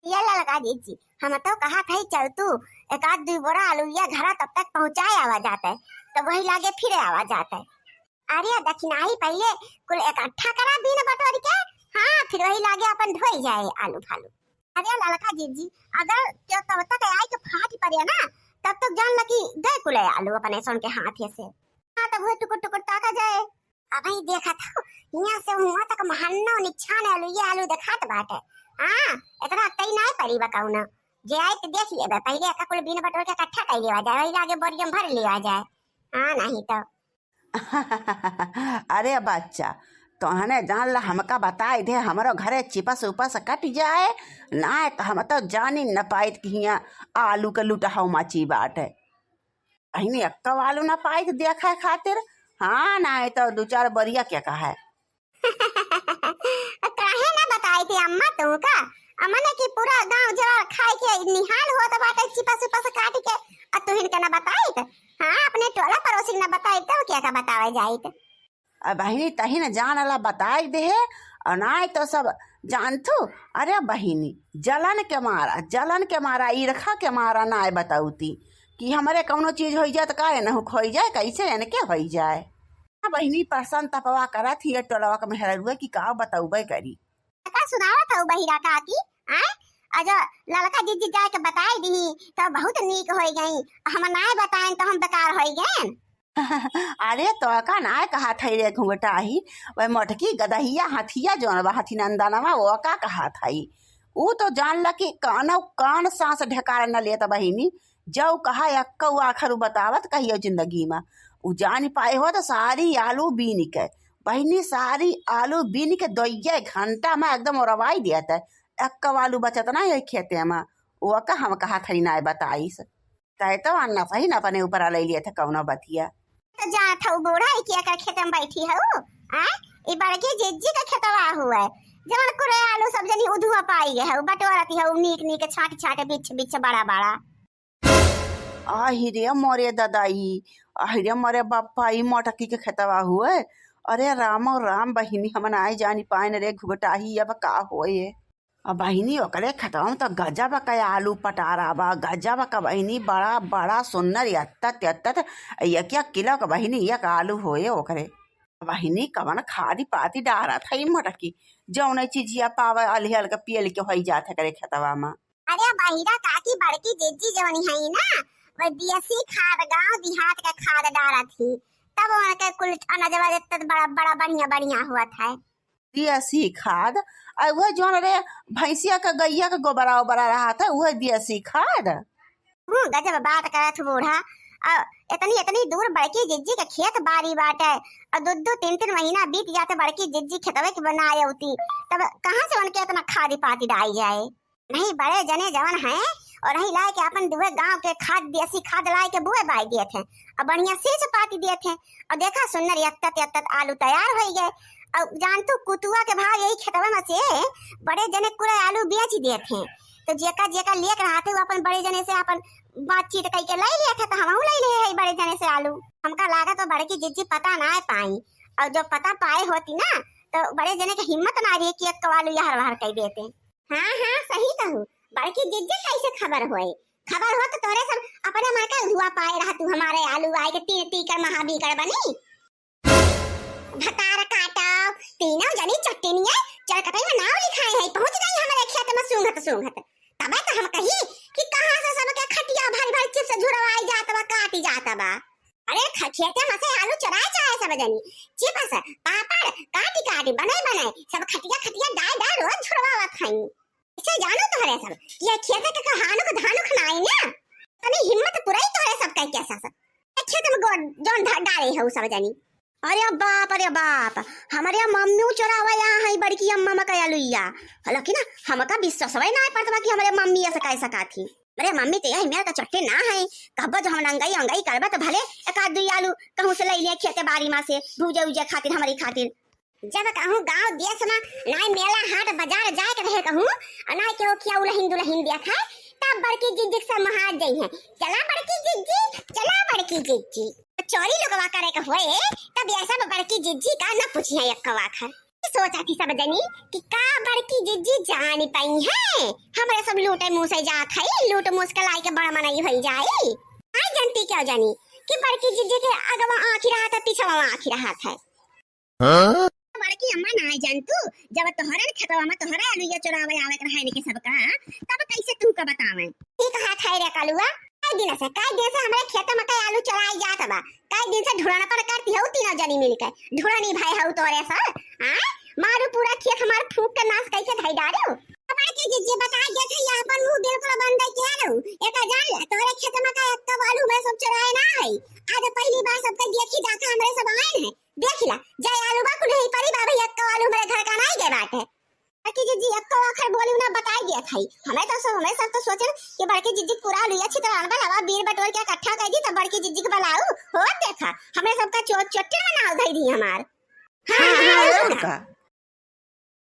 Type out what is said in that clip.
ये लड़का जी हम तो कहा था चल तू एक आध दो बोरा आलू ये घर तब तक पहुंचाए आवा जाता है तो वही लागे फिर आवा जाता है। अरे दक्षिणाई पहले कुल इकट्ठा करा बिन बटोर के, हाँ फिर वही लागे अपन धोई जाए आलू फालू। अरे लड़का जी अगर जो तब तक आई के फाट पड़े ना तब तक जान लगी दे कुले आलू अपने सोन के हाथ से, हाँ तब वो टुकुर टुकुर ताका जाए। अब ही देखा था यहाँ से वहाँ तक महन्नो निछान आलू ये आलू दिखात बाटे, हाँ इतना तई नहीं पड़ी बकाऊ ना जे आई तो देख ले पहले का कुल बिन बटोर के इकट्ठा कर लेवा जाए वही लागे बोरियम भर लेवा जाए, हाँ नहीं तो। अरे बच्चा तोहने जान ला हमका बताई दे हमारो घरे चिपस उपस कट जाए ना तो हम तो जानी न पाइत कि हियाँ आलू के लुटाऊ मची बाटे अहिनी अक्का आलू न पाइत देखा खातिर, हाँ ना तो दो चार बरिया क्या कहा है। काहे ना बताई थी अम्मा तुमका, अम्मा ने कि पूरा गांव जवार खाए के निहाल होत बाटे चिपस उपस काट के आ तुहिन के ना बताई त, हाँ अपने टोला पड़ोसी ना बताई तो क्या का बतावे जाई त। बहिनी तही न जान ला बताई दे और ना तो सब जानथू। अरे बहिनी जलन के मारा ईर्खा के मारा ना बताऊती कि हमारे कौनो चीज हो जाए तो काहे न हो जाए कैसे यानी के हो जाए। बहिनी परसन तपवा करा थी टोलवा के मेहरुआ की का बताऊबे करी का सुनावा था बहिरा का की आए अजा लड़का जी जाए के बताई दी तो बहुत नीक होई गई, हम ना बताएं तो हम बेकार होई गए। अरे तो का ना कहा थई रे घुंघटाही वह मोटकी गदहिया हाथिया जोन बा हाथी नंदनवा वो का कहा थई ऊ तो जान ला कि कान सांस ढकार न लेता बहिनी जब कहा अक्का आखर बतावत कहियो जिंदगी में उ जान पाए हो तो सारी आलू बीन के बहिनी सारी आलू बीन के 2 घंटा में एकदम रवाई दिया अक्का आलू बचत ना है खेते में वो का हम कहा थई ना बताईस तय तो अन्ना सही ना अपने ऊपर ले लिए थे कौनो बतिया तो जा था बूढ़ा किया कर खेत में बैठी है आ ई बड़के जिज्जी का खेतवा हुआ है जवन कुरे आलू सब जनी उधुआ पाई है बटोरती है नीक नीक छाट छाट बिछ बिछ बड़ा बड़ा। आहिरे मोरे दादाई आहिरे मोरे बापा ई मोटकी के खेतवा हुए। अरे राम राम बहिनी हमन आए जानी पाइन रे घुगटाही अब का होए अब बहिनी ओकरे खेतवा में तो गजब का आलू पटारा बा गजब का बहिनी बड़ा बड़ा सुन्नर यत्तत क्या किलो का बहिनी एक आलू होए ओकरे बहिनी कवन खादी पाती डारा था ई मोटकी जौन चीजिया पावे अलहल के पियल के हो जात करे खेतवा में। अरे बहिरा काकी बड़की जिज्जी जवनी है ना वो देसी खाद गांव देहात का खाद डारा थी तब उनके कुल अनाजवा इतना बड़ा बड़ा बढ़िया बढ़िया हुआ था देसी खाद और वह जोन रे भैंसिया का गैया का गोबरा ओबरा रहा था वह देसी खाद। गजब बात करत बूढ़ा इतनी इतनी दूर बड़की जिज्जी के खेत बारी बाटे और 2-3 महीना बीत जाते बड़की जिज्जी खेतवे के बनाए होती तब कहाँ से उनके इतना खादी पाती डाई जाए। नहीं बड़े जने जवन हैं और नहीं लाए के अपन दुए गांव के खाद देसी खाद लाए के बुए बाई दिए थे और बढ़िया से पाती दिए थे और देखा सुंदर यत्तत आलू तैयार हो गए और जान तो कुतुआ के भाग यही खेतवा में से बड़े जने कुरे आलू बेच दिए थे तो जेका जेका लेक रहा थे वो अपन बड़े जने से अपन बातचीत करके ले लिया था तो हम ले लिए बड़े जने से आलू हमका लागा तो बड़े की जिज्जी पता ना पाई और जो पता पाए होती ना तो बड़े जने की हिम्मत ना रही कि एक आलू यहर वहर कर देते। हाँ हाँ सही कहूँ बड़की जिज्जी कैसे खबर हो तो तोरे सब अपने मन का हुआ पाए रहा तू हमारे आलू आए के तीकर महाबीकर बनी भतार काटा तीनों जनी चट्टनिया चरकटई में नाव लिखाए है पहुंच गई हमारे खेत में सूंघत तबे तो हम कही कि कहां से सब के खटिया भर चिप्स झुरवाई जात बा काटी जात बा। अरे खेते में से आलू चुराए चाहे सब जनी चिप्स पापड़ काटी बनाए सब खटिया डाल रोज झुरवावा खाई इसे जानो तोरे सब ये खेते के कहानो को धानो खनाई ना तनी हिम्मत पुराई तोरे सब कह कैसा सब खेत में जोन डाले है सब जनी। अरे बाप हमारे मम्मी चोरावा यहाँ है बड़की अम्मा में कया लुइया हालांकि ना हमका विश्वास ना पड़ता कि हमारे मम्मी ऐसा कह सका थी अरे मम्मी तो यही मेरा का चट्टे ना है कब जो हम अंगाई करबा तो भले एक आध 2 आलू कहूँ से ले लिए खेते बारी माँ से भूजे खातिर हमारी खातिर जब कहूँ गाँव देश में ना मेला हाट बाजार जाए के रहे कहूँ ना केहू क्या दुल्हन देखा तब बड़की जिज्जी से महाज गई है चला बड़की जिज्जी चोरी लुकवा करे के होए तब ऐसा बड़की जिज्जी का न पूछिए एक कवा खा सोचा थी सब जनी कि का बड़की जिज्जी जान पाई है हमारे सब लूटे मुंह से जात है लूट मुस्क लाई के बड़ा मनाई भई जाए आई जनती क्या जानी कि बड़की जिज्जी के अगवा आँखी रहा था पीछवा आँखी रहा था बड़की अम्मा ना जान तू जब तोहरे खेतवा में तोहरे आलूया चुरावे आवे कर है के सबका तब कैसे तू का बतावे ठीक हाथ है रे कालुआ कई दिन से हमारे खेत में कई आलू चुराई जात बा कई दिन से ढुराना पर करती हो तीनों जनी मिलकर ढुरानी भाई हऊ तोरे सा हां मारू पूरा खेत हमार फूक के नाश कैसे धई डालो बड़की जिज्जी बता गया था यहाँ पर मुंह बिल्कुल बंद है क्या रो एका जान ले तोरे खेत में का एक आलू में सब चुराए ना है आज पहली बार सबके देखी जाके हमरे सब आए हैं देखिला जय आलू बा कुल ही परी बाबा एक आलू मेरे घर का नहीं गए बात है बड़की जिज्जी एक आखिर बोली ना बता दिया था हमें सब तो सोचे कि बड़की जिज्जी पूरा आलू अच्छी तरह बनावा बीर बटोर के इकट्ठा कर दी तो बड़की जिज्जी के बुलाऊ हो देखा हमें सबका चोट चोटे में ना उधर दी हमार हाँ, हाँ, हाँ,